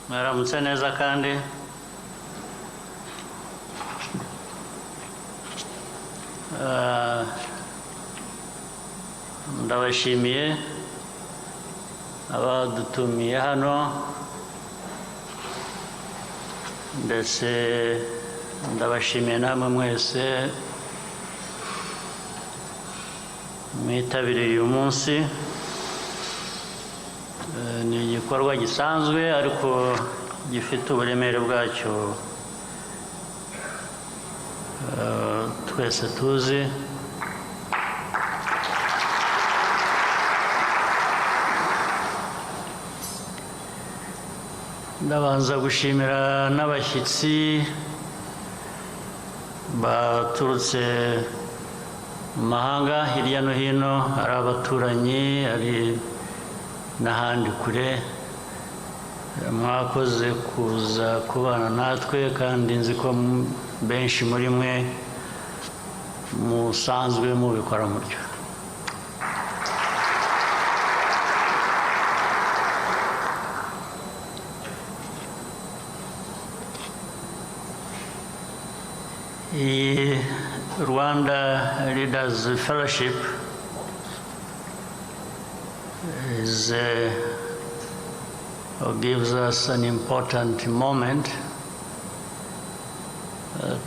Batameze neza kandi ndabashimiye abadutumiye hano ndetse ndabashimiye namwe mwese mwitabiriye uyu munsi. Ni igikorwa gisanzwe ariko gifite uburemere bwacyo twese tuzi. Ndabanza gushimira n'abashyitsi baturutse mu mahanga hirya no hino, ari abaturanyi, ari n'ahandi kure. Mwakoze kuza kubana natwe kandi nzi ko benshi muri mwe musanzwe mubikora mutyo. Rwanda Leaders Fellowship is gives us an important moment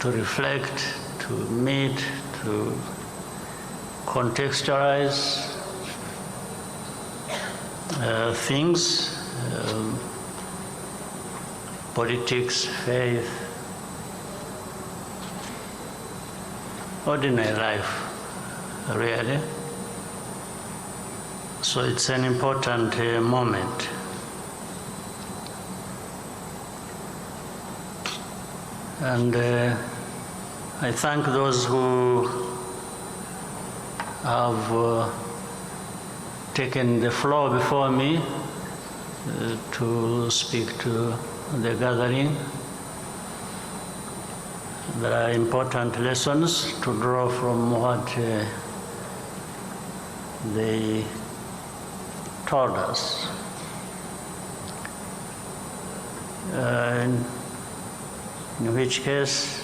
to reflect, to meet, to contextualize things, politics, faith, ordinary life, really. So it's an important moment. And I thank those who have taken the floor before me to speak to the gathering. There are important lessons to draw from what they told us. In which case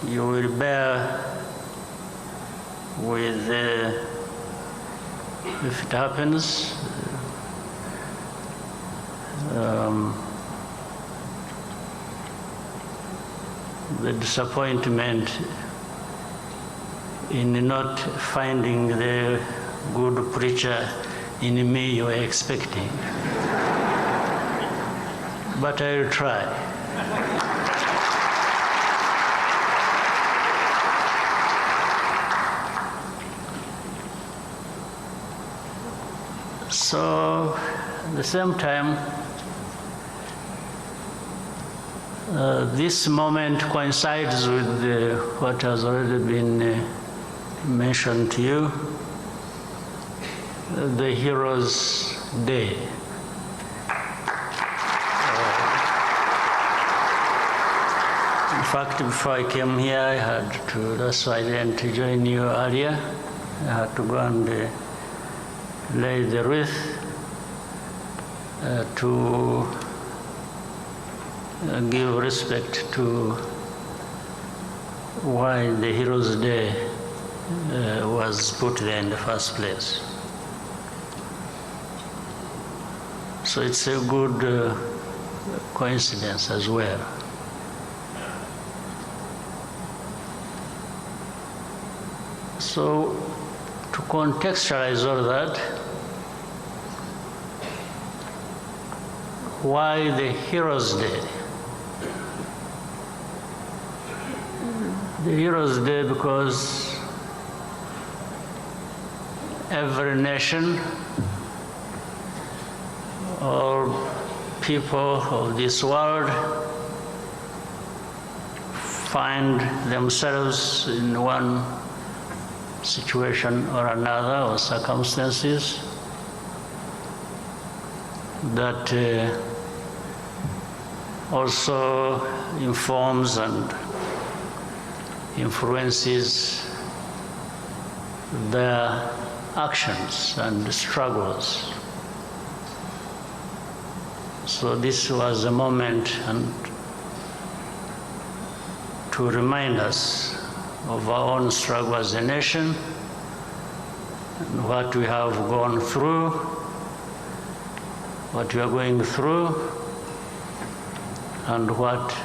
you will bear with, if it happens, the disappointment in not finding the good preacher in me you were expecting. But I'll try. So, at the same time, this moment coincides with what has already been mentioned to you, the Heroes' Day. In fact, before I came here, I had to, that's why I didn't join you earlier. I had to go and lay the wreath to give respect to why the Heroes' Day was put there in the first place. So it's a good coincidence as well. So to contextualize all that, why the Heroes' Day? The Heroes' Day because every nation or people of this world find themselves in one situation or another, or circumstances that also informs and influences their actions and struggles. So this was a moment to remind us of our own struggle as a nation and what we have gone through, what we are going through, and what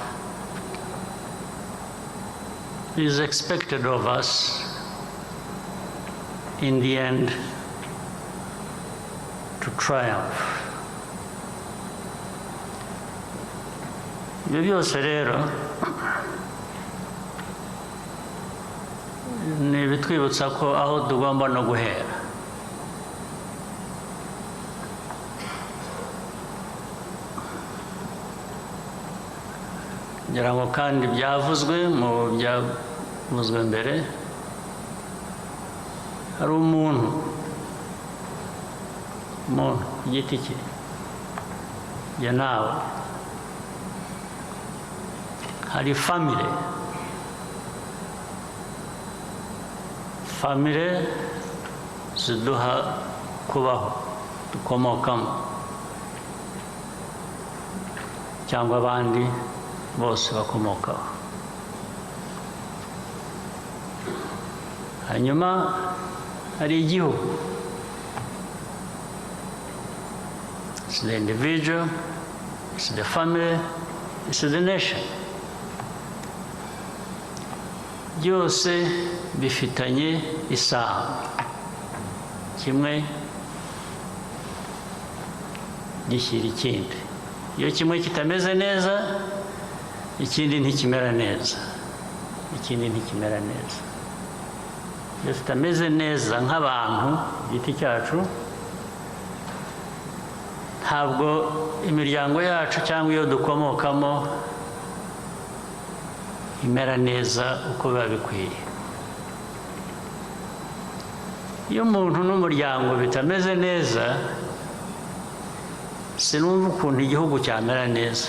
is expected of us in the end to triumph. Ibyo byose rero ni ibitwibutsa ko aho tugomba no guhera. Ngira ngo kandi byavuzwe mu byavuzwe mbere, hari umuntu ku giti cye, njye nawe, hari family ziduha kubaho, dukomokamo, cyangwa abandi bose bakomokaho. Hanyuma hari igihugu. It's the individual, it's the family, it's the nation. Byose bifitanye isano, kimwe gishyira ikindi. Iyo kimwe kitameze neza, ikindi ntikimera neza, ikindi ntikimera neza. Iyo tutameze neza nk'abantu giti cyacu, ntabwo imiryango yacu cyangwa iyo dukomokamo imera neza uko biba bikwiye. Iyo umuntu n'umuryango bitameze neza, sinumva ukuntu igihugu cyamera neza.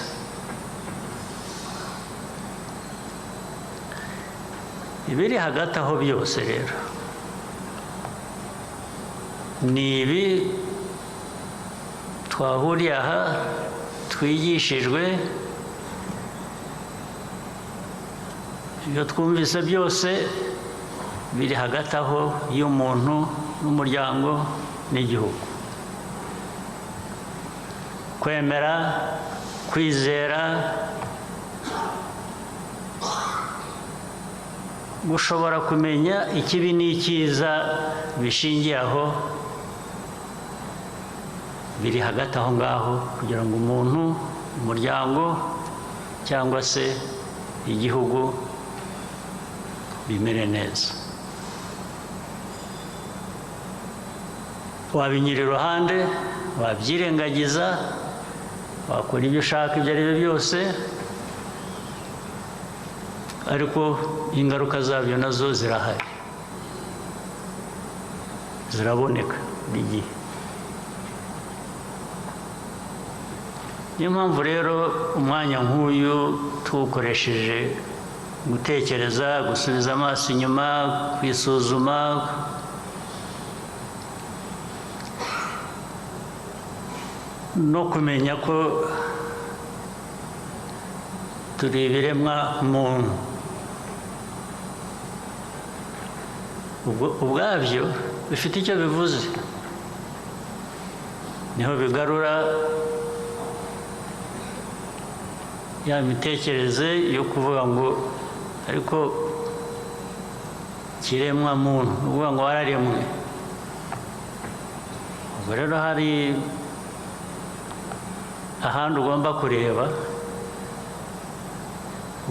Ibiri hagati aho byose rero ni ibi twahuriye aha, twigishijwe, ibyo twumvise byose biri hagati aho y'umuntu n'umuryango n'igihugu. Kwemera, kwizera, gushobora kumenya ikibi n'icyiza bishingiye aho, biri hagati aho ngaho, kugira ngo umuntu, umuryango cyangwa se igihugu bimere neza. Wabinyura iruhande, wabyirengagiza, wakora ibyo ushaka ibyo ari byo byose, ariko ingaruka zabyo nazo zirahari, ziraboneka buri gihe. Niyo mpamvu rero umwanya nk'uyu tuwukoresheje gutekereza, gusubiza amaso inyuma, kwisuzuma, no kumenya ko turi ibiremwa muntu. Ubwabyo bifite icyo bivuze, niho bigarura ya mitekerereze yo kuvuga ngo ariko kiremwa muntu, uvuga ngo wararemwe. Ubwo rero hari ahandi ugomba kureba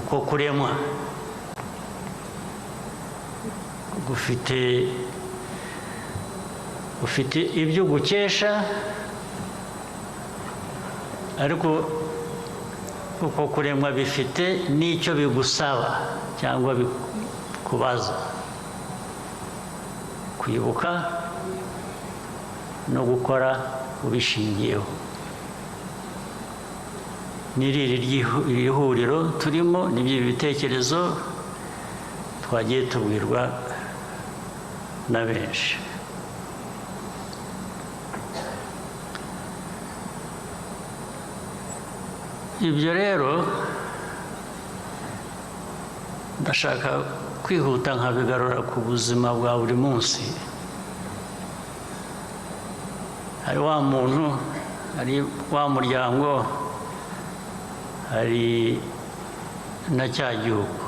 uko kuremwa ufite ibyo gukesha, ariko uko kuremwa bifite n'icyo bigusaba cyangwa bikubaza kwibuka no gukora ubishingiyeho. N'iri huriro turimo n'ibyo bitekerezo twagiye tubwirwa na benshi. Ibyo rero ndashaka kwihuta nkabigarura ku buzima bwa buri munsi. Hari wa muntu, hari wa muryango, hari na cya gihugu.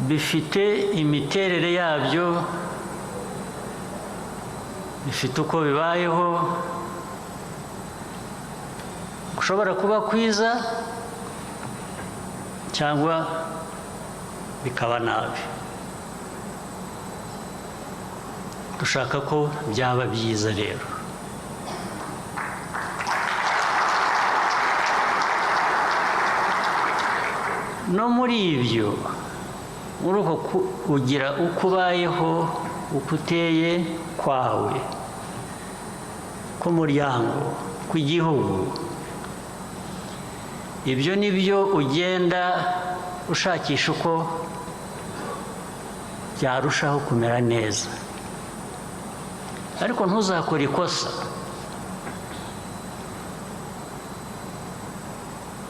Bifite imiterere yabyo, bifite uko bibayeho, ushobora kuba kwiza cyangwa bikaba nabi. Dushaka ko byaba byiza rero. No muri ibyo, muri uko kugira uko ubayeho, uko uteye kwawe, k'umuryango, kw'igihugu, ibyo ni byo ugenda ushakisha uko byarushaho kumera neza. Ariko ntuzakore ikosa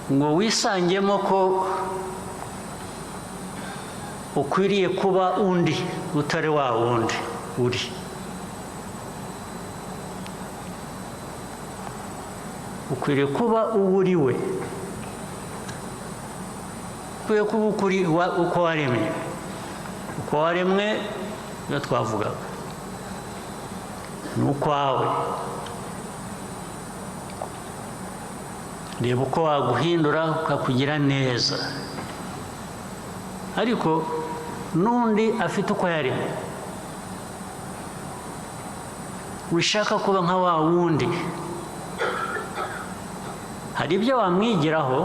ngo wisangemo ko ukwiriye kuba undi utari wa wundi uri. Ukwiriye kuba uwo uri we. Ukwiye kuba ukuri uko waremwe. Uko waremwe iyo twavugaga ni ukwawe. Reba uko waguhindura ukakugira neza. Ariko n'undi afite uko yaremwe. Wishaka kuba nka wa wundi. Hari ibyo wamwigiraho,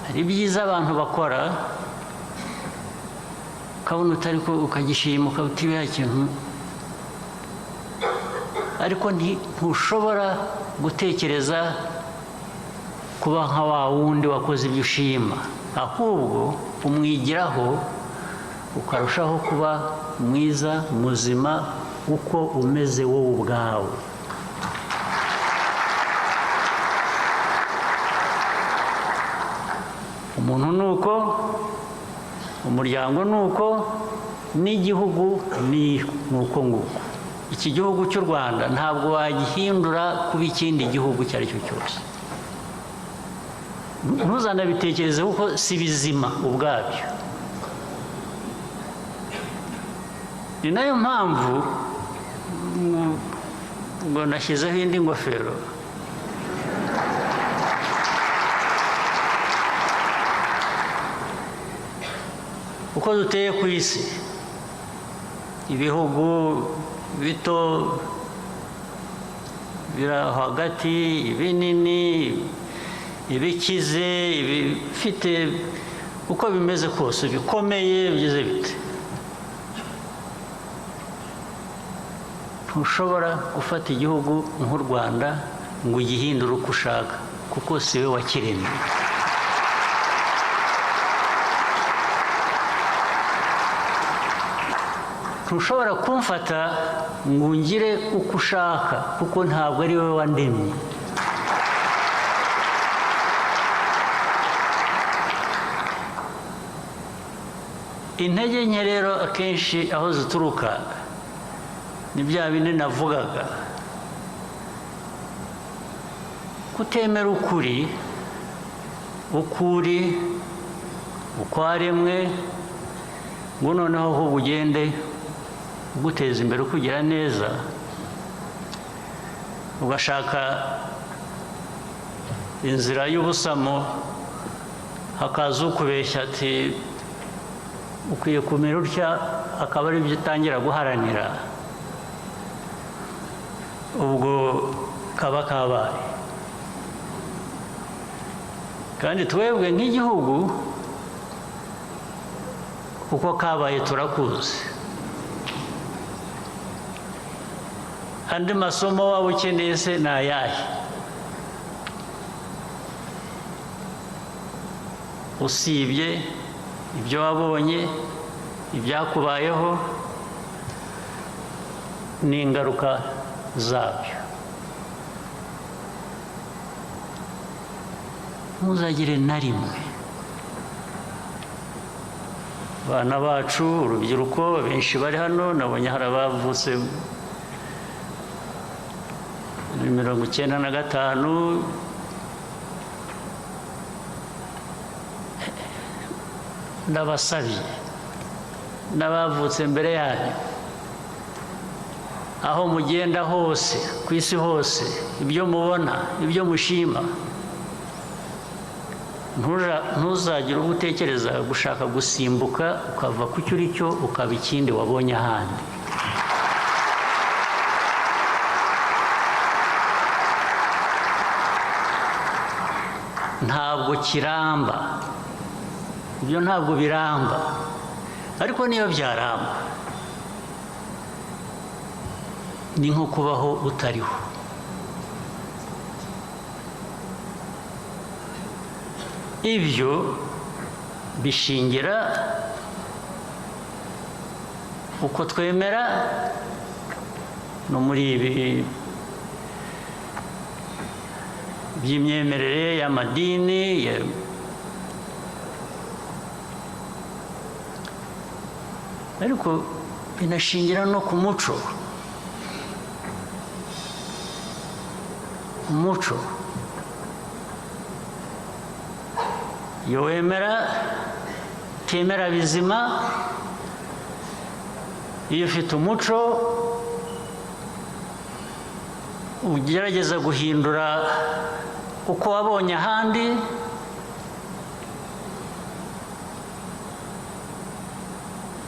hari ibyiza abantu bakora, ukabona utari ko ukagishima ukabutibira ikintu, ariko ntushobora gutekereza kuba nka wa wundi wakoze ibyo ushima. Ahubwo umwigiraho ukarushaho kuba mwiza, muzima, uko umeze wowe ubwawe. Umuntu ni uko, umuryango ni uko, n'igihugu ni uko nguko. Iki gihugu cy'u Rwanda ntabwo wagihindura kuba ikindi gihugu icyo ari cyo cyose. Ntuzanabitekereze kuko si bizima ubwabyo. Ni nayo mpamvu ngo nashyizeho indi ngofero. Uko duteye ku isi, ibihugu bito, biri hagati, ibinini, ibikize, ibifite uko bimeze kose, bikomeye, bigize bite. Ntushobora gufata igihugu nk'u Rwanda ngo ugihindure uko ushaka, kuko si we wakiremye. Ntushobora kumfata ngo ungire uko ushaka, kuko ntabwo ari wowe wandemye. Intege nke rero akenshi aho zituruka ni bya bindi navugaga. Kutemera ukuri, ukuri, uko waremwe, ngo noneho ahubwo ugende uguteza imbere ukugira neza, ugashaka inzira y'ubusamo, hakaza ukubeshya ati ukwiye kumera utya, akaba ari byo utangira guharanira. Ubwo kaba kabaye kandi twebwe nk'igihugu uko kabaye turakuzi andi masomo waba ukeneye se ni ayahe usibye ibyo wabonye ibyakubayeho n'ingaruka zabyo ntuzagire na rimwe abana bacu urubyiruko benshi bari hano nabonye hari abavutse muri 1995 ndabasabye n'abavutse mbere yanyu aho mugenda hose ku isi hose ibyo mubona ibyo mushima ntuzagire uba utekereza gushaka gusimbuka ukava ku cyo uri cyo ukaba ikindi wabonye ahandi ntabwo kiramba ibyo ntabwo biramba ariko niyo byaramba ni nko kubaho utariho ibyo bishingira uko twemera no muri ibi by'imyemerere y'amadini ariko binashingira no ku muco iyo wemera utemera bizima iyo ufite umuco ugerageza guhindura uko wabonye ahandi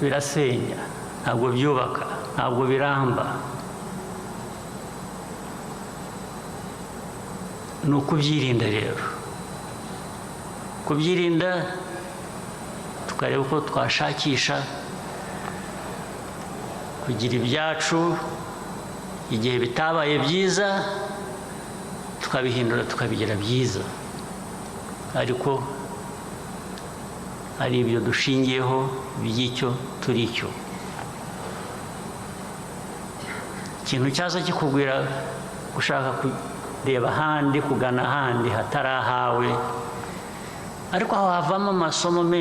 birasenya ntabwo byubaka ntabwo biramba ni ukubyirinda rero kubyirinda tukareba uko twashakisha kugira ibyacu igihe bitabaye byiza tukabihindura tukabigira byiza ariko ari ibyo dushingiyeho by'icyo turi cyo ikintu cyaza kikubwira gushaka kureba ahandi kugana ahandi hatari ahawe ariko aho havamo amasomo menshi